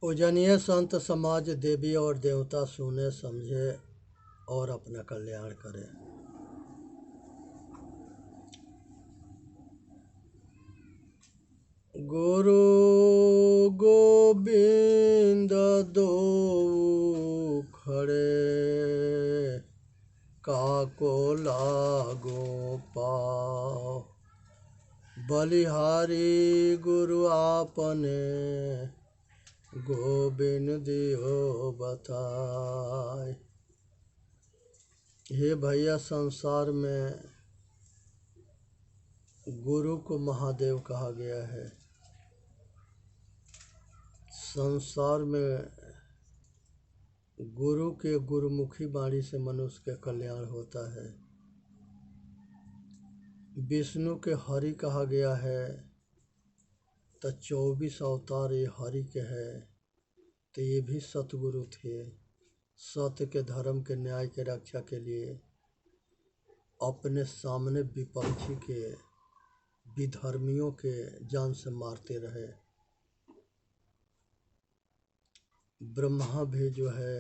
पूजनीय संत समाज देवी और देवता सुने समझे और अपना कल्याण करें। गुरु गोविंद दो खड़े, काको लागो पाओ। बलिहारी गुरु आपने, गोविंद दियो बताए। हे भैया, संसार में गुरु को महादेव कहा गया है। संसार में गुरु के गुरुमुखी वाणी से मनुष्य का कल्याण होता है। विष्णु के हरि कहा गया है, तो 24 अवतार ये हरि के हैं। तो ये भी सतगुरु थे। सत्य के, धर्म के, न्याय के रक्षा के लिए अपने सामने विपक्षी के, विधर्मियों के जान से मारते रहे। ब्रह्मा भी जो है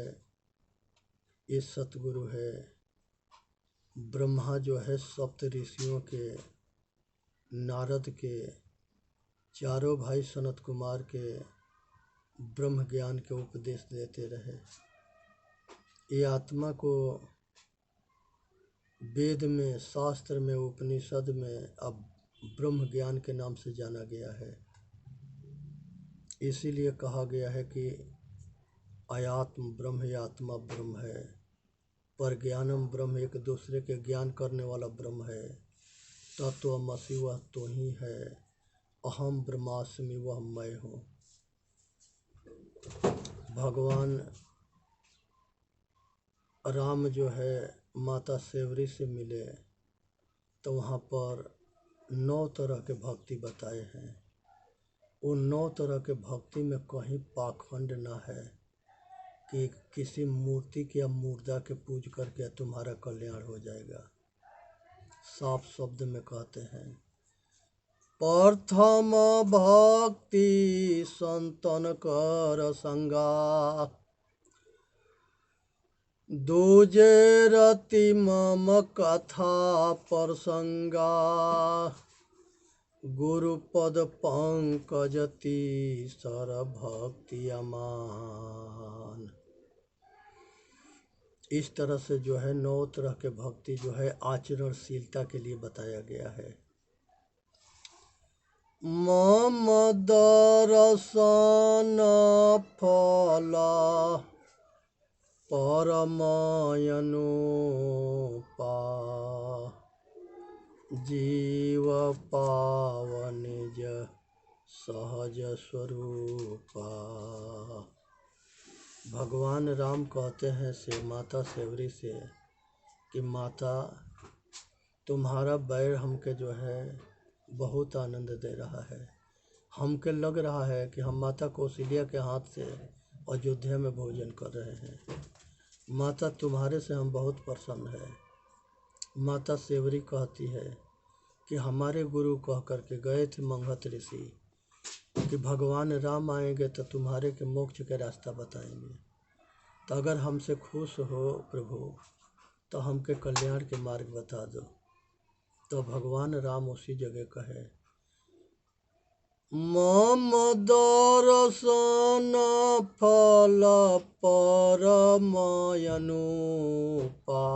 ये सतगुरु है। ब्रह्मा जो है सप्त ऋषियों के, नारद के, चारों भाई सनत कुमार के ब्रह्म ज्ञान के उपदेश देते रहे। ये आत्मा को वेद में, शास्त्र में, उपनिषद में अब ब्रह्म ज्ञान के नाम से जाना गया है। इसीलिए कहा गया है कि अयात्म ब्रह्म, ये आत्मा ब्रह्म है। पर ज्ञानम ब्रह्म, एक दूसरे के ज्ञान करने वाला ब्रह्म है। तत्वमसि, वह तो ही है। अहम ब्रह्मास्मि, वह मैं हूँ। भगवान राम जो है माता सेवरी से मिले तो वहाँ पर 9 तरह के भक्ति बताए हैं। उन 9 तरह के भक्ति में कहीं पाखंड ना है कि किसी मूर्ति के या मुर्दा के पूज करके तुम्हारा कल्याण हो जाएगा। साफ शब्द में कहते हैं, प्रथम भक्ति संतन कर संगा, दूजे रति मम कथा प्रसंगा, गुरुपद पंकजति सर भक्ति अमान। इस तरह से जो है 9 तरह के भक्ति जो है आचरणशीलता के लिए बताया गया है। मम दर्शन फला परमायनु पा, जीव पावन निज सहज स्वरूपा। भगवान राम कहते हैं से माता सेवरी से कि माता, तुम्हारा बैर हमके जो है बहुत आनंद दे रहा है। हमके लग रहा है कि हम माता कौशल्या के हाथ से अयोध्या में भोजन कर रहे हैं। माता, तुम्हारे से हम बहुत प्रसन्न है। माता सेवरी कहती है कि हमारे गुरु कह करके गए थे मंगत ऋषि कि भगवान राम आएंगे तो तुम्हारे के मोक्ष के रास्ता बताएंगे। तो अगर हमसे खुश हो प्रभु तो हमके कल्याण के मार्ग बता दो। तो भगवान राम उसी जगह कहे, मम दर्शन फल परमायनु पा,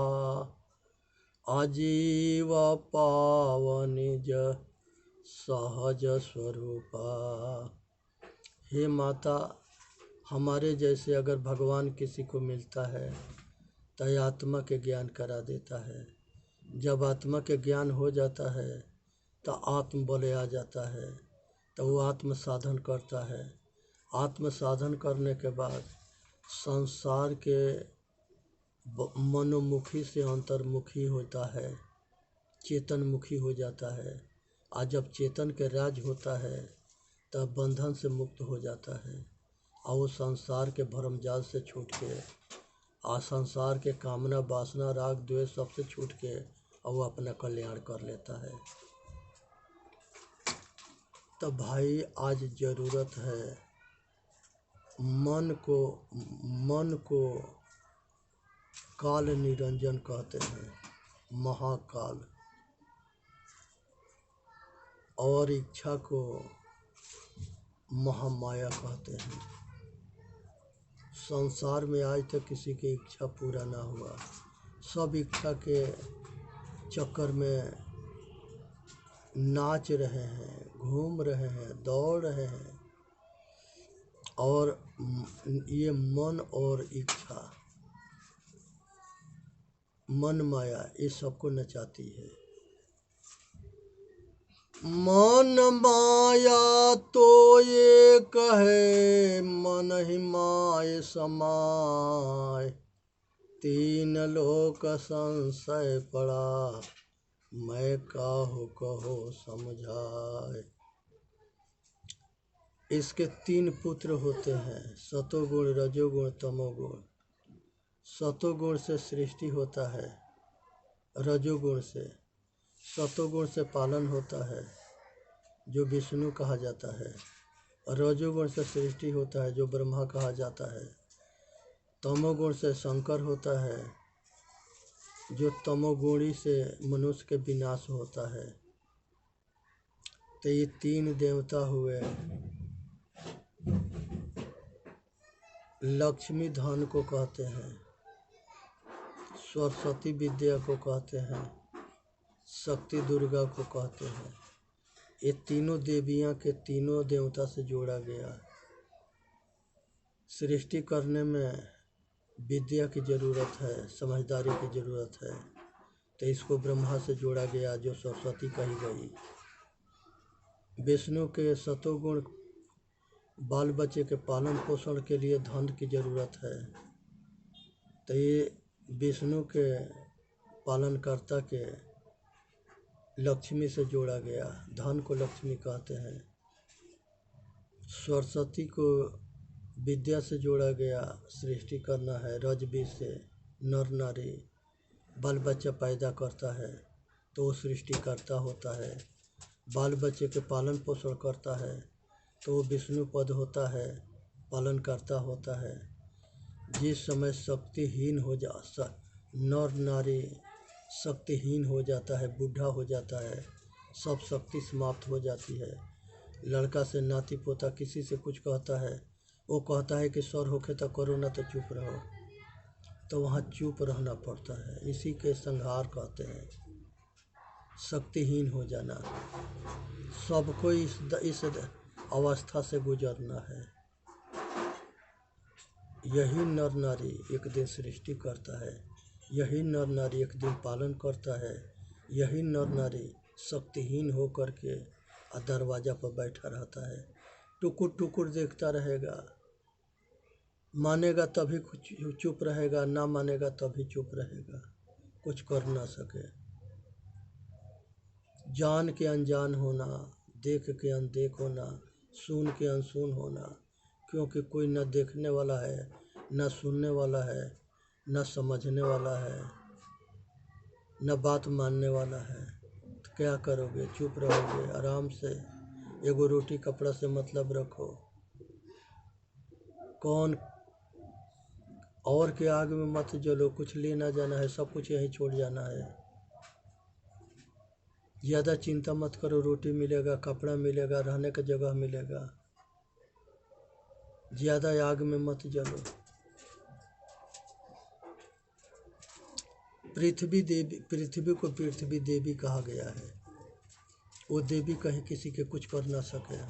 आजीव पावन निज सहज स्वरूपा। हे माता, हमारे जैसे अगर भगवान किसी को मिलता है तो आत्मा के ज्ञान करा देता है। जब आत्मा के ज्ञान हो जाता है तो आत्म बल आ जाता है, तो वो आत्म साधन करता है। आत्म साधन करने के बाद संसार के मनोमुखी से अंतर्मुखी होता है, चेतनमुखी हो जाता है। और जब चेतन के राज होता है तब बंधन से मुक्त हो जाता है और वो संसार के भरमजाल से छूट के, और संसार के कामना, वासना, राग, द्वेष सबसे छूट के और वो अपना कल्याण कर लेता है। तो भाई आज ज़रूरत है मन को काल निरंजन कहते हैं, महाकाल, और इच्छा को महामाया कहते हैं। संसार में आज तक किसी की इच्छा पूरा ना हुआ, सब इच्छा के चक्कर में नाच रहे हैं, घूम रहे हैं, दौड़ रहे हैं, और ये मन और इच्छा, मन माया, ये सबको नचाती है। मन माया तो ये कहे, मन ही माय समाय, तीन लोक संशय पड़ा, मैं काहू कहो समझाए। इसके 3 पुत्र होते हैं, सतोगुण, रजोगुण, तमोगुण। सतोगुण से सृष्टि होता है, रजोगुण से, सतोगुण से पालन होता है जो विष्णु कहा जाता है, रजोगुण से सृष्टि होता है जो ब्रह्मा कहा जाता है, तमोगुण से शंकर होता है जो तमोगुणी से मनुष्य के विनाश होता है। तो ये 3 देवता हुए। लक्ष्मी धन को कहते हैं, सरस्वती विद्या को कहते हैं, शक्ति दुर्गा को कहते हैं। ये तीनों देवियां के तीनों देवता से जोड़ा गया। सृष्टि करने में विद्या की ज़रूरत है, समझदारी की ज़रूरत है, तो इसको ब्रह्मा से जोड़ा गया जो सरस्वती कही गई। विष्णु के सतोगुण बाल बच्चे के पालन पोषण के लिए धन की ज़रूरत है, तो ये विष्णु के पालनकर्ता के लक्ष्मी से जोड़ा गया। धन को लक्ष्मी कहते हैं। सरस्वती को विद्या से जोड़ा गया, सृष्टि करना है, रजबीज से नर नारी बाल बच्चा पैदा करता है तो वो सृष्टिकर्ता होता है। बाल बच्चे के पालन पोषण करता है तो वो विष्णु पद होता है, पालनकर्ता होता है। जिस समय शक्तिहीन हो नर नारी शक्तिहीन हो जाता है, बूढ़ा हो जाता है, सब शक्ति समाप्त हो जाती है। लड़का से नाती पोता किसी से कुछ कहता है, वो कहता है कि सर होके तो करो ना, तो चुप रहो, तो वहाँ चुप रहना पड़ता है। इसी के संहार कहते हैं, शक्तिहीन हो जाना। सबको इस अवस्था से गुजरना है। यही नर नारी एक दिन सृष्टि करता है, यही नर नारी एक दिन पालन करता है, यही नर नारी शक्तिहीन हो कर के दरवाज़ा पर बैठा रहता है, टुकुर टुकुर देखता रहेगा। मानेगा तभी कुछ चुप रहेगा, ना मानेगा तभी चुप रहेगा, कुछ कर ना सके। जान के अनजान होना, देख के अनदेख होना, सुन के अनसुन होना, क्योंकि कोई न देखने वाला है, न सुनने वाला है, न समझने वाला है, न बात मानने वाला है। तो क्या करोगे? चुप रहोगे। आराम से एगो रोटी कपड़ा से मतलब रखो। कौन और के आग में मत जलो, कुछ लेना जाना है, सब कुछ यहीं छोड़ जाना है। ज़्यादा चिंता मत करो, रोटी मिलेगा, कपड़ा मिलेगा, रहने का जगह मिलेगा। ज़्यादा आग में मत जलो। पृथ्वी को पृथ्वी देवी कहा गया है। वो देवी कहीं किसी के कुछ कर ना सके,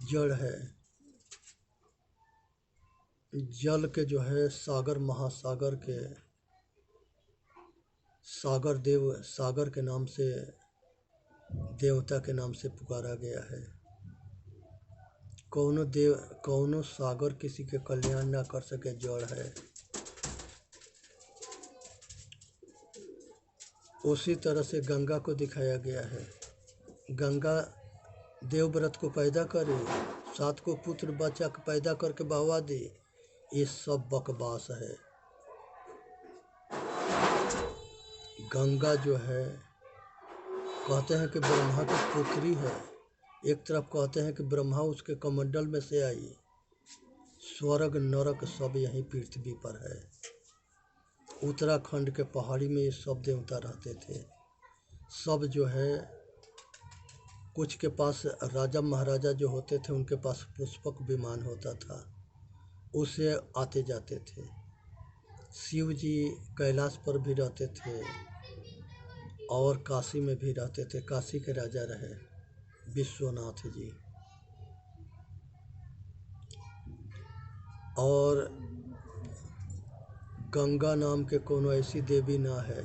जड़ है। जल के जो है सागर, महासागर के सागर देव, सागर के नाम से, देवता के नाम से पुकारा गया है। कौनो सागर किसी के कल्याण ना कर सके, जड़ है। उसी तरह से गंगा को दिखाया गया है। गंगा देवव्रत को पैदा करी, 7 को पुत्र बच्चा पैदा करके बहवा दी। ये सब बकवास है। गंगा जो है, कहते हैं कि ब्रह्मा की पुत्री है। एक तरफ कहते हैं कि ब्रह्मा उसके कमंडल में से आई, स्वर्ग नरक सब यहीं पृथ्वी पर है। उत्तराखंड के पहाड़ी में ये सब देवता रहते थे। सब जो है, कुछ के पास राजा महाराजा जो होते थे उनके पास पुष्पक विमान होता था, उससे आते जाते थे। शिव जी कैलाश पर भी रहते थे और काशी में भी रहते थे। काशी के राजा रहे विश्वनाथ जी। और गंगा नाम के कोनो ऐसी देवी ना है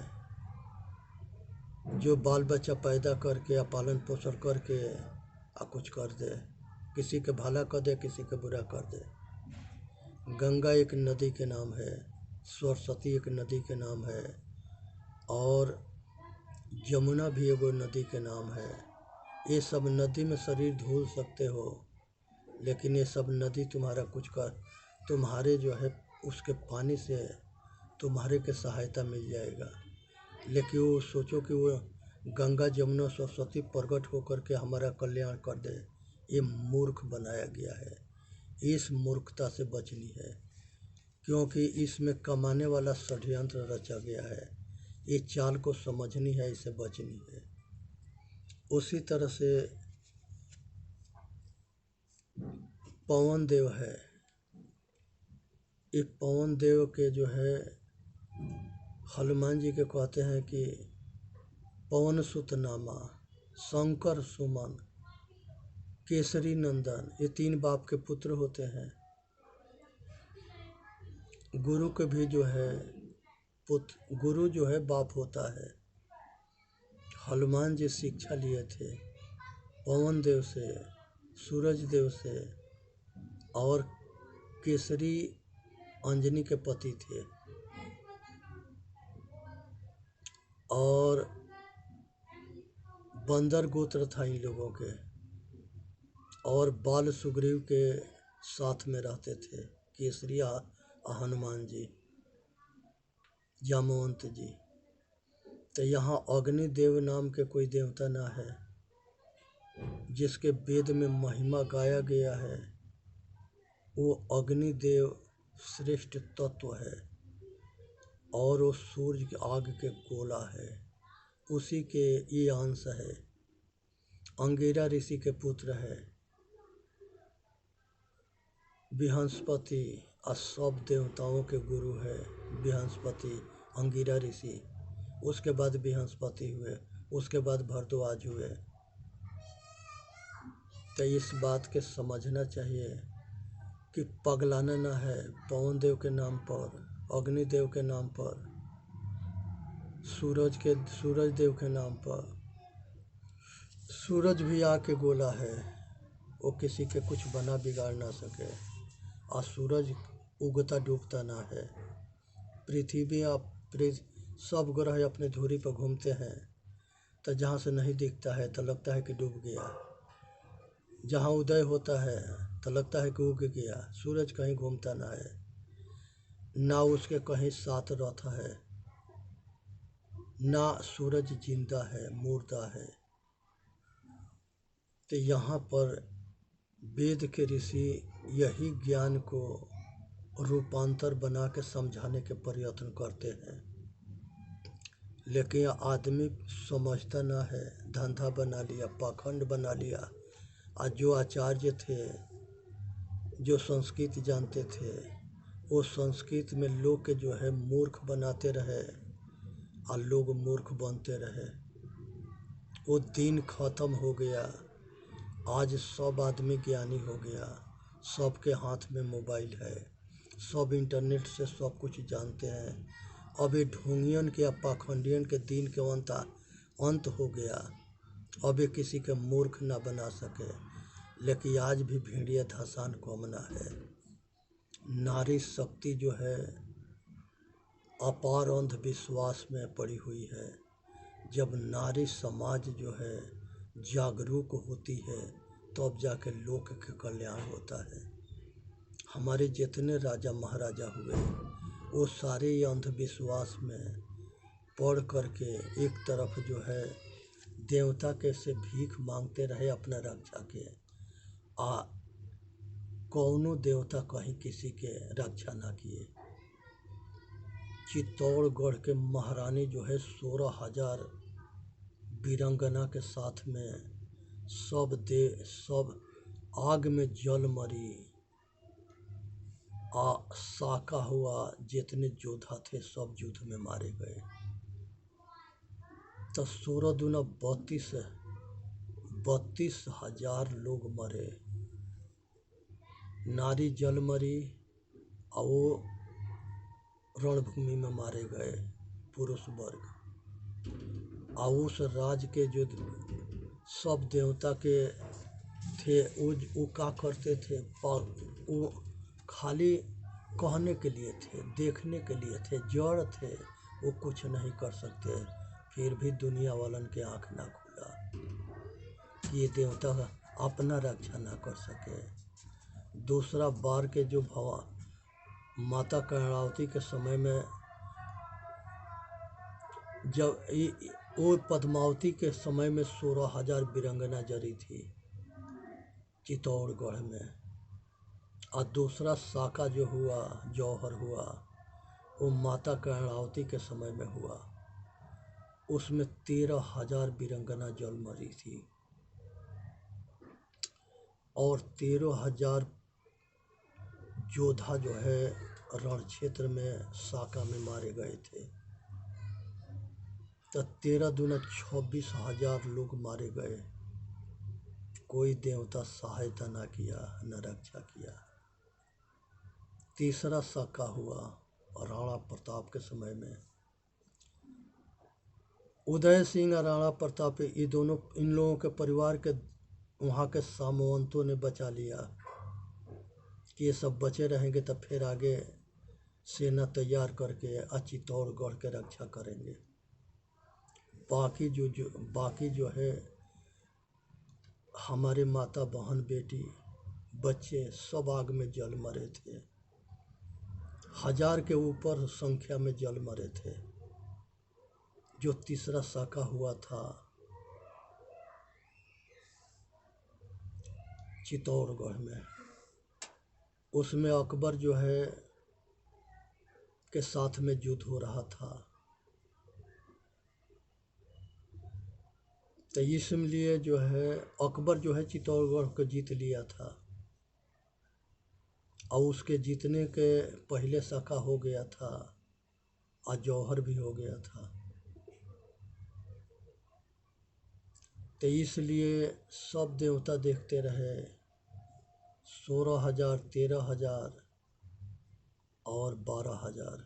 जो बाल बच्चा पैदा करके या पालन पोषण करके कुछ कर दे, किसी के भला कर दे, किसी के बुरा कर दे। गंगा एक नदी के नाम है, सरस्वती एक नदी के नाम है, और यमुना भी एगो नदी के नाम है। ये सब नदी में शरीर धुल सकते हो, लेकिन ये सब नदी तुम्हारा कुछ कर, तुम्हारे जो है उसके पानी से तुम्हारे के सहायता मिल जाएगा। लेकिन वो सोचो कि वो गंगा जमुना सरस्वती प्रकट होकर के हमारा कल्याण कर दे, ये मूर्ख बनाया गया है। इस मूर्खता से बचनी है, क्योंकि इसमें कमाने वाला षड्यंत्र रचा गया है। ये चाल को समझनी है, इसे बचनी है। उसी तरह से पवन देव है। ये पवन देव के जो है हनुमान जी के कहते हैं कि पवन सुत नामा, शंकर सुमन, केसरी नंदन, ये 3 बाप के पुत्र होते हैं। गुरु के भी जो है पुत्र, गुरु जो है बाप होता है। हनुमान जी शिक्षा लिए थे पवन देव से, सूरज देव से, और केसरी अंजनी के पति थे। और बंदर गोत्र था इन लोगों के, और बाल सुग्रीव के साथ में रहते थे केसरी हनुमान जी, जामवंत जी। तो यहाँ अग्निदेव नाम के कोई देवता ना है, जिसके वेद में महिमा गाया गया है। वो अग्निदेव श्रेष्ठ तत्व है, और वो सूर्य की आग के गोला है, उसी के ये अंश है। अंगिरा ऋषि के पुत्र है बृहस्पति, और सब देवताओं के गुरु है बृहस्पति, अंगिरा ऋषि। उसके बाद बृहस्पति हुए, उसके बाद भरद्वाज हुए। तो इस बात के समझना चाहिए कि पगलाना ना है। पवन देव के नाम पर, अग्निदेव के नाम पर, सूरज देव के नाम पर। सूरज भी आके गोला है, वो किसी के कुछ बना बिगाड़ ना सके। और सूरज उगता डूबता ना है। पृथ्वी सब ग्रह अपने धुरी पर घूमते हैं, तो जहाँ से नहीं दिखता है तो लगता है कि डूब गया, जहाँ उदय होता है तो लगता है कि उग गया। सूरज कहीं घूमता ना है, ना उसके कहीं 7 रथ है, ना सूरज जिंदा है, मुर्दा है। तो यहाँ पर वेद के ऋषि यही ज्ञान को रूपांतर बना के समझाने के प्रयत्न करते हैं, लेकिन आदमी समझता ना है। धंधा बना लिया, पाखंड बना लिया। और जो आचार्य थे, जो संस्कृत जानते थे, वो संस्कृत में लोग के जो है मूर्ख बनाते रहे, और लोग मूर्ख बनते रहे। वो दिन खत्म हो गया। आज सब आदमी ज्ञानी हो गया, सबके हाथ में मोबाइल है, सब इंटरनेट से सब कुछ जानते हैं। अब ये ढोंगियन के या पाखंडियन के दिन के अंत हो गया। अब ये किसी के मूर्ख ना बना सके। लेकिन आज भी भेड़िया धसान कम ना है। नारी शक्ति जो है अपार अंधविश्वास में पड़ी हुई है। जब नारी समाज जो है जागरूक होती है, तब जाके लोक के कल्याण होता है। हमारे जितने राजा महाराजा हुए, वो सारे अंधविश्वास में पढ़ करके एक तरफ जो है देवता के से भीख मांगते रहे अपना रक्षा के। कौनो देवता कहीं किसी के रक्षा ना किए। चित्तौड़गढ़ के महारानी जो है 16,000 वीरांगना के साथ में सब आग में जल मरी। साका हुआ, जितने योद्धा थे सब युद्ध में मारे गए। तो 16 दूना 32,000 लोग मरे। नारी जल मरी और वो रणभूमि में मारे गए पुरुष वर्ग। और उस राज के जो सब देवता के थे वो क्या करते थे, वो खाली कहने के लिए थे, देखने के लिए थे, जड़ थे, वो कुछ नहीं कर सकते। फिर भी दुनिया वालन के आँख ना खुला कि ये देवता अपना रक्षा ना कर सके। दूसरा बार के जो माता कर्णावती के समय में जब वो पद्मावती के समय में 16,000 वीरांगना जरी थी चित्तौड़गढ़ में। और दूसरा साका जो हुआ, जौहर हुआ, वो माता कर्णावती के समय में हुआ। उसमें 13,000 वीरांगना जल मरी थी और 13,000 योद्धा जो है रण क्षेत्र में साका में मारे गए थे। तो 13 दूना 26,000 लोग मारे गए। कोई देवता सहायता ना किया, न रक्षा किया। तीसरा साका हुआ राणा प्रताप के समय में। उदय सिंह और राणा प्रताप ये दोनों, इन लोगों के परिवार के वहाँ के सामंतों ने बचा लिया कि ये सब बचे रहेंगे तब फिर आगे सेना तैयार करके चित्तौड़गढ़ के रक्षा करेंगे। बाकी जो है हमारे माता बहन बेटी बच्चे सब आग में जल मरे थे। 1,000 के ऊपर संख्या में जल मरे थे। जो तीसरा साका हुआ था चित्तौड़गढ़ में, उसमें अकबर जो है के साथ में युद्ध हो रहा था। तो इसलिए जो है अकबर जो है चित्तौड़गढ़ को जीत लिया था और उसके जीतने के पहले साका हो गया था और जौहर भी हो गया था। तो इसलिए सब देवता देखते रहे। 16,000, 13,000 और 12,000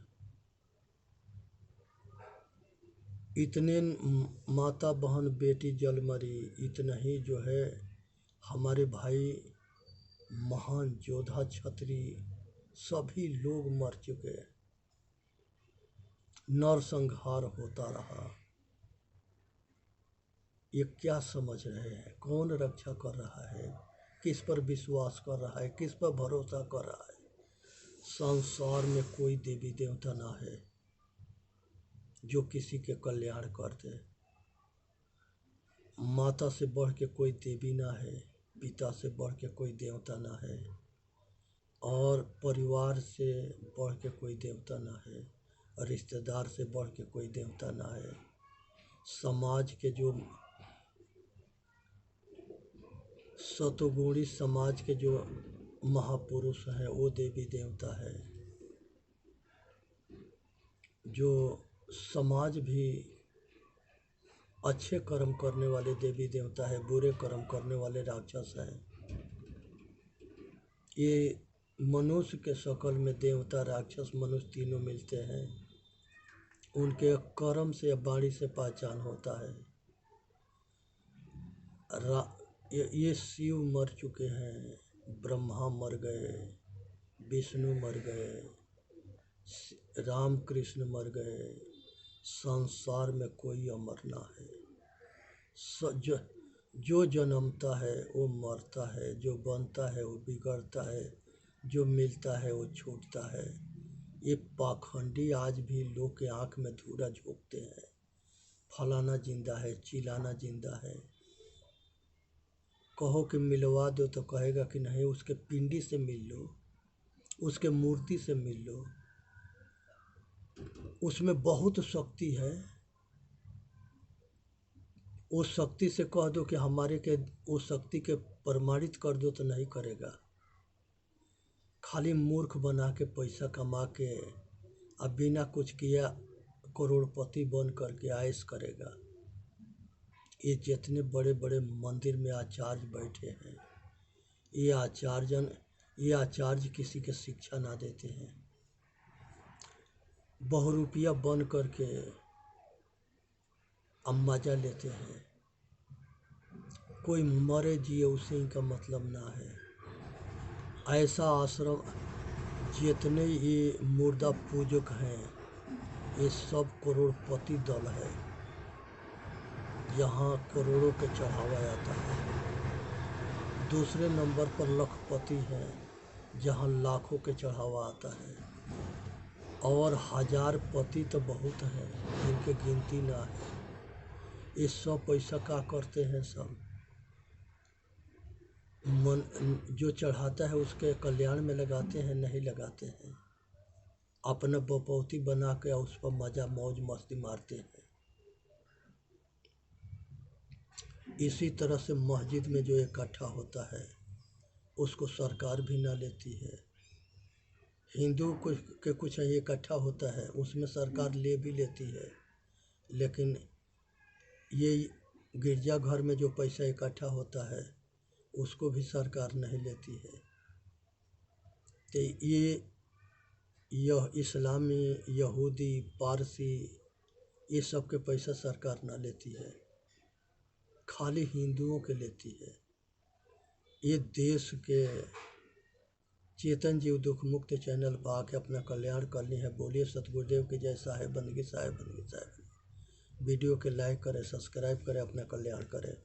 इतने माता बहन बेटी जल मरी। इतना ही जो है हमारे भाई महान योद्धा क्षत्रिय सभी लोग मर चुके। नरसंहार होता रहा। ये क्या समझ रहे हैं? कौन रक्षा कर रहा है? किस पर विश्वास कर रहा है? किस पर भरोसा कर रहा है? संसार में कोई देवी देवता ना है जो किसी के कल्याण कर दे। माता से बढ़ के कोई देवी ना है, पिता से बढ़ के कोई देवता ना है, और परिवार से बढ़ के कोई देवता ना है, रिश्तेदार से बढ़ के कोई देवता ना है। समाज के जो सतोगुणी समाज के जो महापुरुष हैं वो देवी देवता है। जो समाज भी अच्छे कर्म करने वाले देवी देवता है, बुरे कर्म करने वाले राक्षस हैं। ये मनुष्य के शकल में देवता, राक्षस, मनुष्य तीनों मिलते हैं। उनके कर्म से, वाणी से पहचान होता है। ये शिव मर चुके हैं, ब्रह्मा मर गए, विष्णु मर गए, राम कृष्ण मर गए। संसार में कोई अमर ना है। जो जन्मता है वो मरता है, जो बनता है वो बिगड़ता है, जो मिलता है वो छूटता है। ये पाखंडी आज भी लोग के आँख में धूरा झोंकते हैं। फलाना जिंदा है, चिलाना जिंदा है। कहो कि मिलवा दो तो कहेगा कि नहीं, उसके पिंडी से मिल लो, उसके मूर्ति से मिल लो, उसमें बहुत शक्ति है। उस शक्ति से कह दो कि हमारे के उस शक्ति के प्रमाणित कर दो तो नहीं करेगा। खाली मूर्ख बना के पैसा कमा के अब बिना कुछ किया करोड़पति बन करके आयश करेगा। ये जितने बड़े बड़े मंदिर में आचार्य बैठे हैं, ये आचार्य किसी के शिक्षा ना देते हैं। बहुरूपिया बन करके अब मजा लेते हैं। कोई मरे जिए उसे इनका मतलब ना है। ऐसा आश्रम जितने ये मुर्दा पूजक हैं, ये सब करोड़पति दल है, जहाँ करोड़ों के चढ़ावा जाता है। दूसरे नंबर पर लखपति हैं, जहाँ लाखों के चढ़ावा आता है। और हजार पति तो बहुत हैं, जिनके गिनती ना है। ये सब पैसा क्या करते हैं? सब मन जो चढ़ाता है उसके कल्याण में लगाते हैं? नहीं लगाते हैं। अपना बपौती बना के उस पर मजा मौज मस्ती मारते हैं। इसी तरह से मस्जिद में जो इकट्ठा होता है उसको सरकार भी ना लेती है। हिंदू के कुछ इकट्ठा होता है, उसमें सरकार ले भी लेती है, लेकिन ये गिरजाघर में जो पैसा इकट्ठा होता है उसको भी सरकार नहीं लेती है। तो यह इस्लामी, यहूदी, पारसी, ये सब के पैसा सरकार ना लेती है, खाली हिंदुओं के लेती है। ये देश के चेतन जीव दुख मुक्त चैनल पर आके अपना कल्याण करनी है। बोलिए सतगुरुदेव की जय। साहेब बंदगी, साहेब बंदगी, साहेब बंदगी। वीडियो के लाइक करें, सब्सक्राइब करें, अपना कल्याण करें।